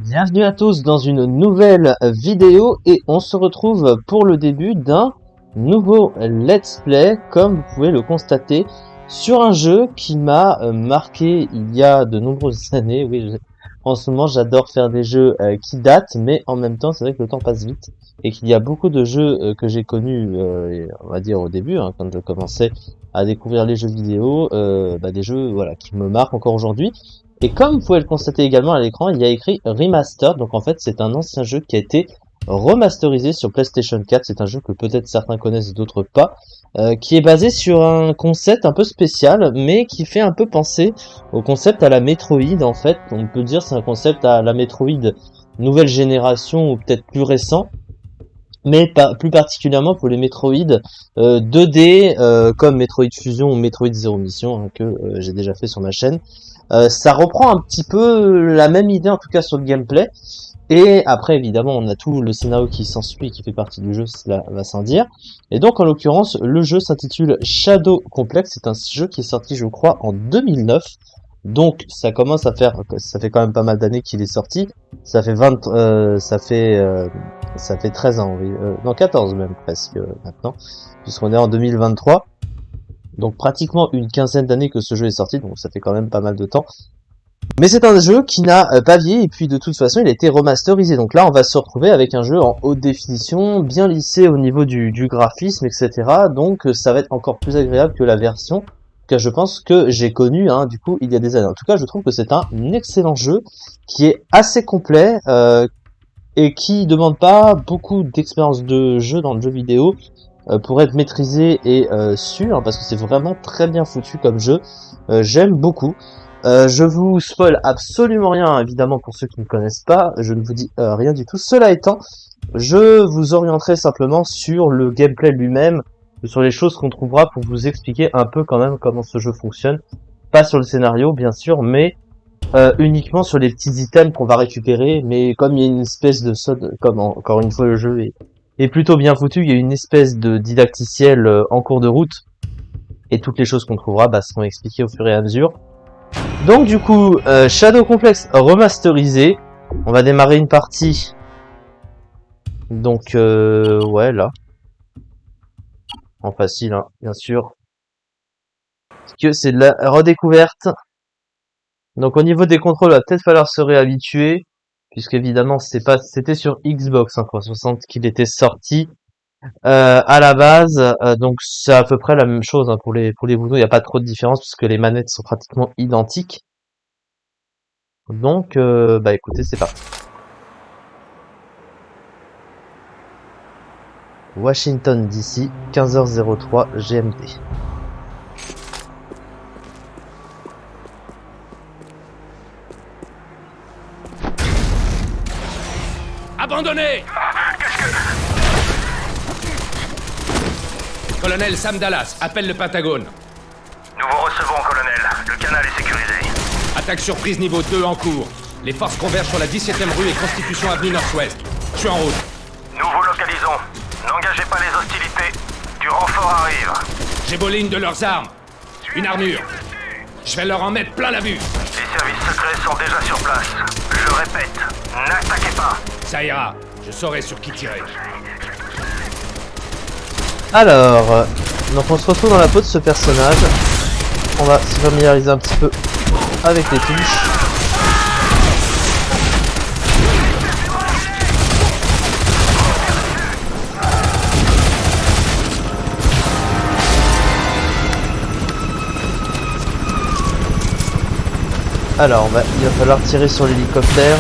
Bienvenue à tous dans une nouvelle vidéo et on se retrouve pour le début d'un nouveau let's play, comme vous pouvez le constater, sur un jeu qui m'a marqué il y a de nombreuses années. Oui, en ce moment j'adore faire des jeux qui datent, mais en même temps c'est vrai que le temps passe vite et qu'il y a beaucoup de jeux que j'ai connus, on va dire au début, quand je commençais à découvrir les jeux vidéo, des jeux voilà qui me marquent encore aujourd'hui. Et comme vous pouvez le constater également à l'écran, il y a écrit Remastered, donc en fait c'est un ancien jeu qui a été remasterisé sur PlayStation 4, c'est un jeu que peut-être certains connaissent, d'autres pas, qui est basé sur un concept un peu spécial, mais qui fait un peu penser au concept à la Metroid en fait. On peut dire c'est un concept à la Metroid nouvelle génération ou peut-être plus récent, mais plus particulièrement pour les Metroid 2D comme Metroid Fusion ou Metroid Zero Mission que j'ai déjà fait sur ma chaîne. Ça reprend un petit peu la même idée en tout cas sur le gameplay, et après évidemment on a tout le scénario qui s'ensuit qui fait partie du jeu, cela va sans dire. Et donc en l'occurrence le jeu s'intitule Shadow Complex, c'est un jeu qui est sorti je crois en 2009. Donc ça commence à faire, ça fait quand même pas mal d'années qu'il est sorti. Ça fait ça fait 13 ans, oui. Non, 14 même presque maintenant, puisqu'on est en 2023. Donc pratiquement une quinzaine d'années que ce jeu est sorti, donc ça fait quand même pas mal de temps. Mais c'est un jeu qui n'a pas vieilli, et puis de toute façon il a été remasterisé. Donc là on va se retrouver avec un jeu en haute définition, bien lissé au niveau du graphisme, etc. Donc ça va être encore plus agréable que la version que je pense que j'ai connue du coup il y a des années. En tout cas je trouve que c'est un excellent jeu qui est assez complet et qui demande pas beaucoup d'expérience de jeu dans le jeu vidéo pour être maîtrisé et sûr, parce que c'est vraiment très bien foutu comme jeu. J'aime beaucoup. Je vous spoil absolument rien, évidemment, pour ceux qui ne connaissent pas. Je ne vous dis rien du tout. Cela étant, je vous orienterai simplement sur le gameplay lui-même, sur les choses qu'on trouvera pour vous expliquer un peu quand même comment ce jeu fonctionne. Pas sur le scénario, bien sûr, mais uniquement sur les petits items qu'on va récupérer. Mais comme il y a une espèce de comme encore une fois le jeu est plutôt bien foutu, il y a une espèce de didacticiel en cours de route, et toutes les choses qu'on trouvera seront expliquées au fur et à mesure. Donc du coup, Shadow Complex remasterisé, on va démarrer une partie. Donc ouais là, en facile bien sûr, parce que c'est de la redécouverte. Donc au niveau des contrôles, il va peut-être falloir se réhabituer, puisque évidemment c'était sur Xbox 360 qu'il était sorti à la base, donc c'est à peu près la même chose pour les boutons, il n'y a pas trop de différence puisque les manettes sont pratiquement identiques. Donc écoutez, c'est parti. Washington DC, 15h03 GMT. Abandonnez! Colonel Sam Dallas, appelle le Pentagone. Nous vous recevons, colonel. Le canal est sécurisé. Attaque surprise niveau 2 en cours. Les forces convergent sur la 17e rue et Constitution Avenue Nord-Ouest. Je suis en route. Nous vous localisons. N'engagez pas les hostilités. Du renfort arrive. J'ai volé une de leurs armes. Une armure. Je vais leur en mettre plein la vue. Les services secrets sont déjà sur place. Je répète, n'attaquez pas. Ça ira. Je saurai sur qui tirer. Alors, donc on se retrouve dans la peau de ce personnage. On va se familiariser un petit peu avec les touches. Alors, il va falloir tirer sur l'hélicoptère.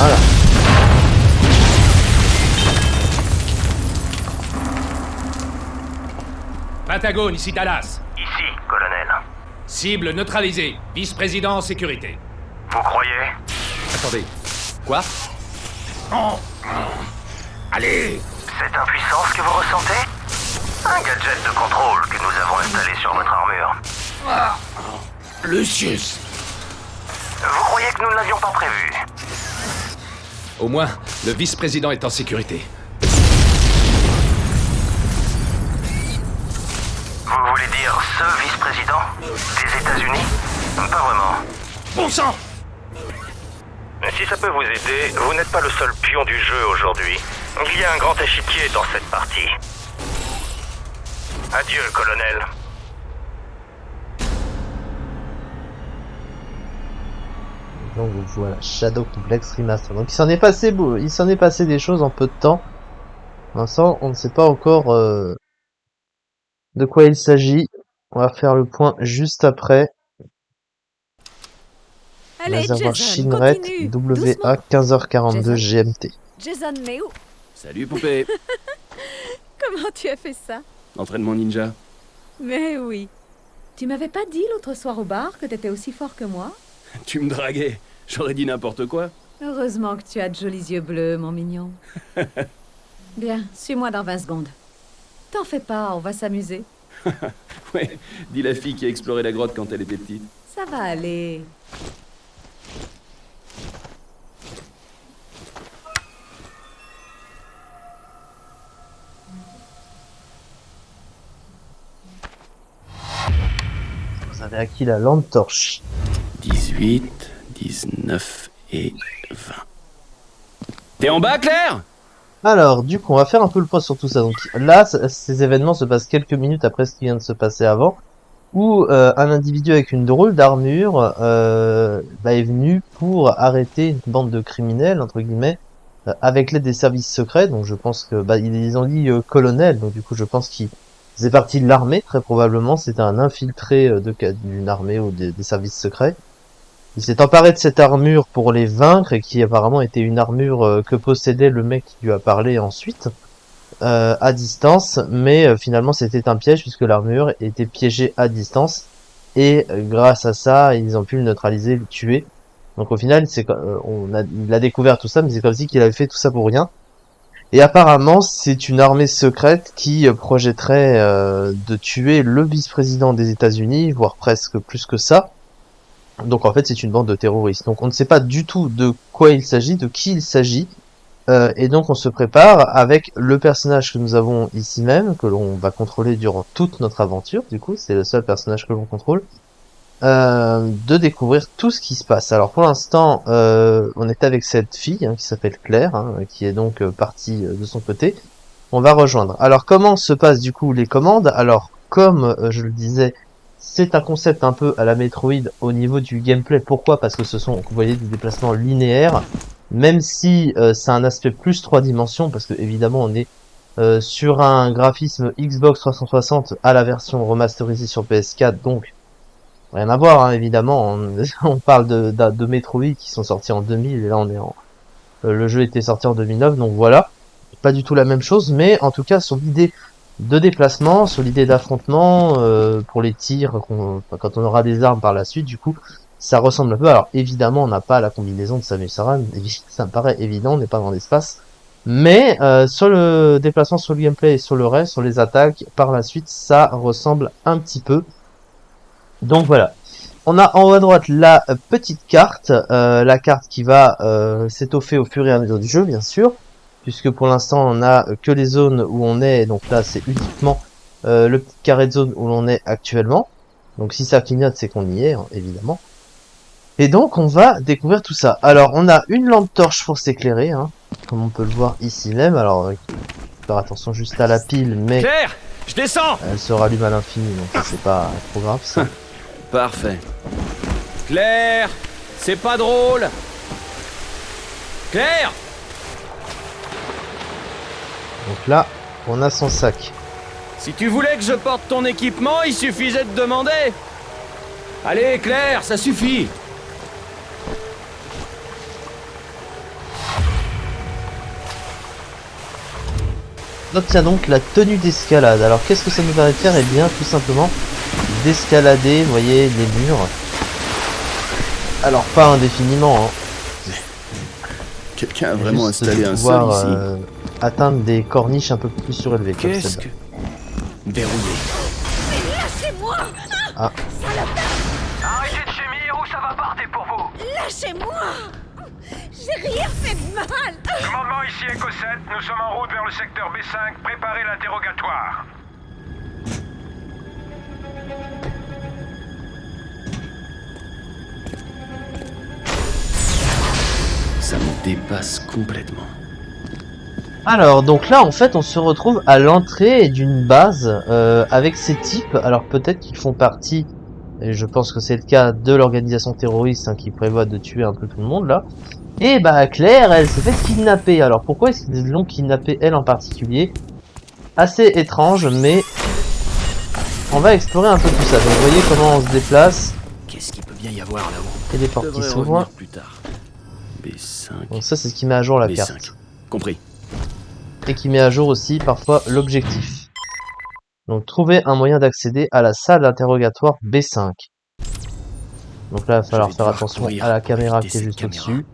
Voilà. Pentagone, ici Dallas. Ici, colonel. Cible neutralisée. Vice-président en sécurité. Vous croyez? Attendez. Quoi? Non. Allez! Cette impuissance que vous ressentez? Un gadget de contrôle que nous avons installé sur votre armure. Lucius! Vous croyez que nous ne l'avions pas prévu? Au moins, le vice-président est en sécurité. voulez dire ce vice-président des États-Unis? Pas vraiment. Bon sang! Si ça peut vous aider, vous n'êtes pas le seul pion du jeu aujourd'hui. Il y a un grand échiquier dans cette partie. Adieu, colonel. Donc voilà, Shadow Complex Remaster. Donc il s'en est passé des choses en peu de temps. Pour l'instant, on ne sait pas encore de quoi il s'agit. On va faire le point juste après. Allez, Réservoir Jason, Shinret, continue. WA Doucement. 15h42 Jason. GMT. Jason, mais où? Salut poupée. Comment tu as fait ça? Entraînement ninja. Mais oui. Tu m'avais pas dit l'autre soir au bar que t'étais aussi fort que moi? Tu me draguais. J'aurais dit n'importe quoi. Heureusement que tu as de jolis yeux bleus, mon mignon. Bien, suis-moi dans 20 secondes. T'en fais pas, on va s'amuser. Ouais, dis la fille qui a exploré la grotte quand elle était petite. Ça va aller. Vous avez acquis la lampe torche. 18, 19 et 20. T'es en bas, Claire? Alors, du coup, on va faire un peu le point sur tout ça. Donc là, ces événements se passent quelques minutes après ce qui vient de se passer avant, où un individu avec une drôle d'armure est venu pour arrêter une bande de criminels, entre guillemets, avec l'aide des services secrets. Donc je pense que ils ont dit colonel, donc du coup je pense qu'il faisait partie de l'armée, très probablement. C'était un infiltré d'une armée ou des services secrets. Il s'est emparé de cette armure pour les vaincre, et qui apparemment était une armure que possédait le mec qui lui a parlé ensuite, à distance, mais finalement c'était un piège puisque l'armure était piégée à distance, et grâce à ça ils ont pu le neutraliser, le tuer. Donc au final il a découvert tout ça, mais c'est comme si qu'il avait fait tout ça pour rien. Et apparemment c'est une armée secrète qui projetterait de tuer le vice-président des États-Unis, voire presque plus que ça. Donc en fait c'est une bande de terroristes. Donc on ne sait pas du tout de quoi il s'agit, de qui il s'agit. Et donc on se prépare avec le personnage que nous avons ici même, que l'on va contrôler durant toute notre aventure, du coup c'est le seul personnage que l'on contrôle, de découvrir tout ce qui se passe. Alors pour l'instant on est avec cette fille qui s'appelle Claire, qui est donc partie de son côté. On va rejoindre. Alors comment se passent du coup les commandes? Alors comme je le disais, c'est un concept un peu à la Metroid au niveau du gameplay. Pourquoi? Parce que ce sont, vous voyez, des déplacements linéaires, même si c'est un aspect plus 3 dimensions, parce que évidemment on est sur un graphisme Xbox 360 à la version remasterisée sur PS4, donc rien à voir, évidemment. On parle de Metroid qui sont sortis en 2000, et là on est le jeu était sorti en 2009, donc voilà, pas du tout la même chose, mais en tout cas sur l'idée de déplacement, sur l'idée d'affrontement, pour les tirs, quand on aura des armes par la suite, du coup, ça ressemble un peu. Alors évidemment, on n'a pas la combinaison de Samus Aran, ça me paraît évident, on n'est pas dans l'espace. Mais sur le déplacement, sur le gameplay et sur le reste, sur les attaques, par la suite, ça ressemble un petit peu. Donc voilà. On a en haut à droite la petite carte, la carte qui va s'étoffer au fur et à mesure du jeu, bien sûr, puisque pour l'instant on a que les zones où on est, donc là c'est uniquement le petit carré de zone où l'on est actuellement. Donc si ça clignote, c'est qu'on y est, évidemment. Et donc on va découvrir tout ça. Alors on a une lampe torche pour s'éclairer, comme on peut le voir ici même. Alors faire attention juste à la pile, mais Claire, je descends! elle se rallume à l'infini, donc ça c'est pas trop grave ça. Parfait. Claire, c'est pas drôle! Claire! Donc là, on a son sac. Si tu voulais que je porte ton équipement, il suffisait de demander. Allez, Claire, ça suffit. On obtient donc la tenue d'escalade. Alors qu'est-ce que ça nous permet de faire? Eh bien tout simplement d'escalader, vous voyez, les murs. Alors pas indéfiniment, Quelqu'un a vraiment juste installé de un sol pouvoir ici. atteindre des corniches un peu plus surélevées comme Qu'est-ce celle-là. que... Verrouillé. Lâchez-moi! Ah, Arrêtez de gémir ou ça va partir pour vous. Lâchez-moi! J'ai rien fait de mal! Commandement ici Echo 7, nous sommes en route vers le secteur B5, préparez l'interrogatoire. dépasse complètement. Alors, donc là, en fait, on se retrouve à l'entrée d'une base avec ces types. Alors, peut-être qu'ils font partie, et je pense que c'est le cas, de l'organisation terroriste qui prévoit de tuer un peu tout le monde, là. Et bah, Claire, elle s'est fait kidnapper. Alors, pourquoi est-ce qu'ils l'ont kidnappée, elle en particulier? Assez étrange, mais on va explorer un peu tout ça. Donc, vous voyez comment on se déplace. Qu'est-ce qu'il peut bien y avoir là-haut? Et des portes qui Devrait s'ouvrent. revenir plus tard. B5. Donc ça, c'est ce qui met à jour la B5. carte. Compris. Et qui met à jour aussi parfois l'objectif. Donc trouver un moyen d'accéder à la salle d'interrogatoire B5. Donc là, il va falloir faire attention à la caméra qui est juste au-dessus.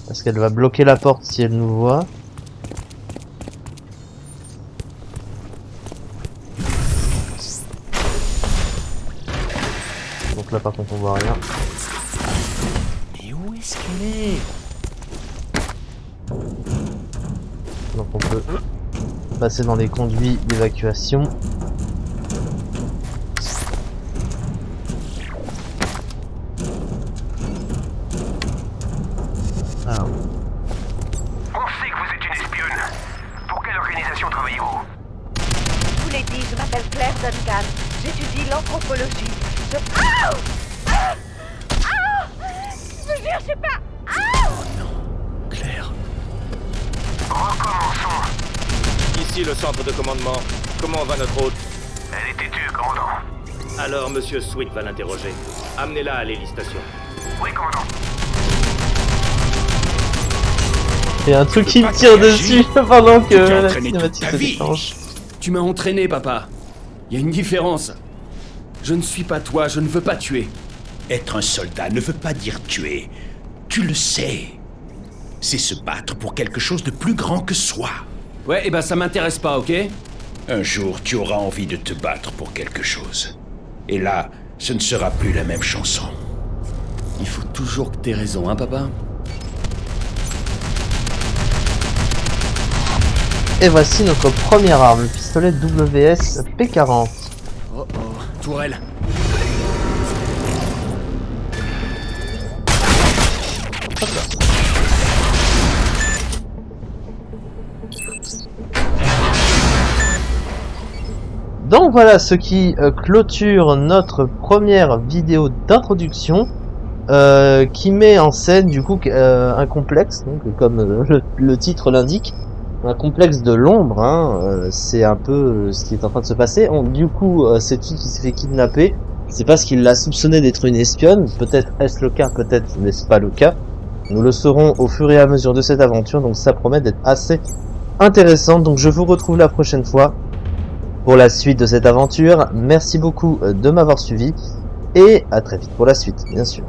Parce qu'elle va bloquer la porte si elle nous voit. Donc là par contre on voit rien. Mais où est-ce qu'elle est? Donc on peut passer dans les conduits d'évacuation. Alors, On sait que vous êtes une espionne. Pour quelle organisation travaillez-vous? Je vous l'ai dit, je m'appelle Claire Duncan. J'étudie l'anthropologie. Je... Je te jure, je sais pas. Claire. Recommençons. Ici le centre de commandement. Comment va notre hôte? Elle est têtue, commandant. Alors Monsieur Sweet va l'interroger. Amenez-la à l'hélistation. Oui, commandant. il y a un truc qui me tire dessus pendant que la cinématique se déclenche. Tu m'as entraîné, papa. Il y a une différence. Je ne suis pas toi, je ne veux pas tuer. Être un soldat ne veut pas dire tuer. Tu le sais. C'est se battre pour quelque chose de plus grand que soi. Ouais, et ben ça m'intéresse pas, ok? Un jour, tu auras envie de te battre pour quelque chose. Et là, ce ne sera plus la même chanson. Il faut toujours que t'aies raison, hein, papa? Et voici notre première arme, le pistolet WS P40. Oh oh, tourelle. Donc voilà ce qui clôture notre première vidéo d'introduction qui met en scène du coup un complexe, donc, comme le titre l'indique, un complexe de l'ombre, hein, c'est un peu ce qui est en train de se passer. Du coup, cette fille qui s'est fait kidnapper, c'est parce qu'il l'a soupçonnée d'être une espionne, peut-être est-ce le cas, peut-être n'est-ce pas le cas. Nous le saurons au fur et à mesure de cette aventure, donc ça promet d'être assez intéressant. Donc je vous retrouve la prochaine fois pour la suite de cette aventure. Merci beaucoup de m'avoir suivi et à très vite pour la suite, bien sûr.